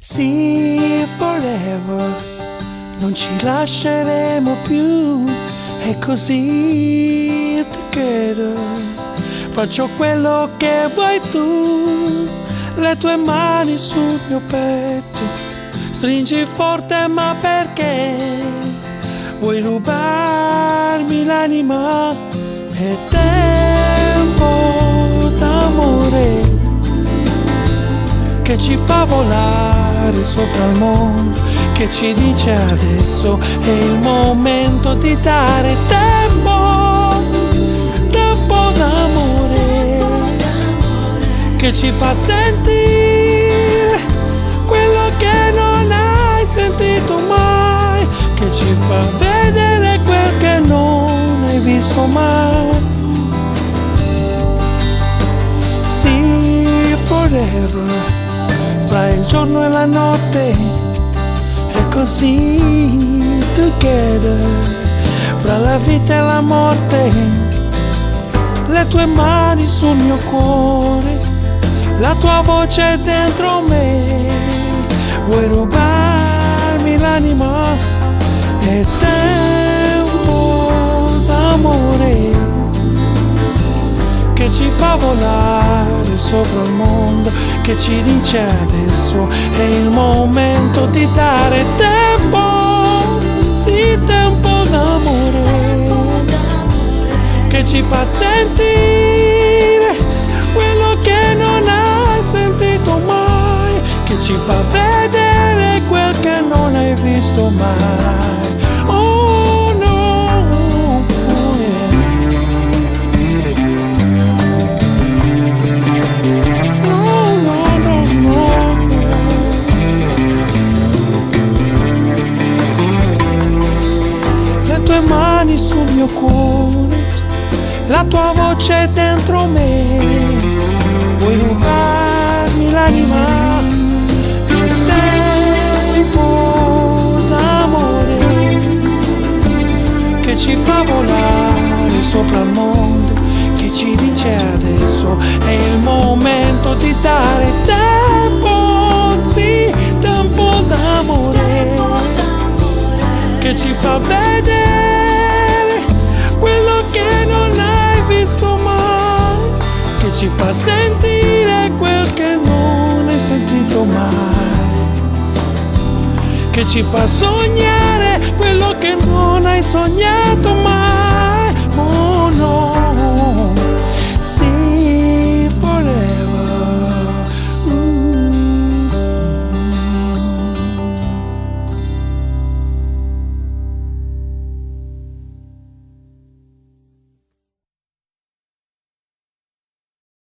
Sì, forever, non ci lasceremo più, è così together. Faccio quello che vuoi tu, le tue mani sul mio petto, stringi forte ma perché? Vuoi rubarmi l'anima? È tempo d'amore che ci fa volare sopra il mondo, che ci dice adesso è il momento di dare tempo, tempo d'amore, che ci fa sentire quello che non hai sentito mai, che ci fa vedere quel che non hai visto mai. Sì, forever, fra il giorno e la notte, è così together, fra la vita e la morte, le tue mani sul mio cuore, la tua voce dentro me, vuoi rubarmi l'anima? È tempo d'amore che ci fa volare sopra il mondo, che ci dice adesso è il momento di dare tempo, sì, tempo d'amore, che ci fa sentire quello che non hai sentito mai, che ci fa vedere quel che non hai visto mai. Oh no, oh yeah. Le tue mani sul mio cuore, la tua voce dentro me, vuoi rubarmi l'anima? È tempo d'amore che ci fa volare sopra il mondo, che ci dice adesso è il momento di dare tempo, sì, tempo d'amore, che ci fa vedere quello che non hai visto mai, che ci fa sentire quel che non hai sentito mai, che ci fa sognare quello che non hai sognato mai. Oh no.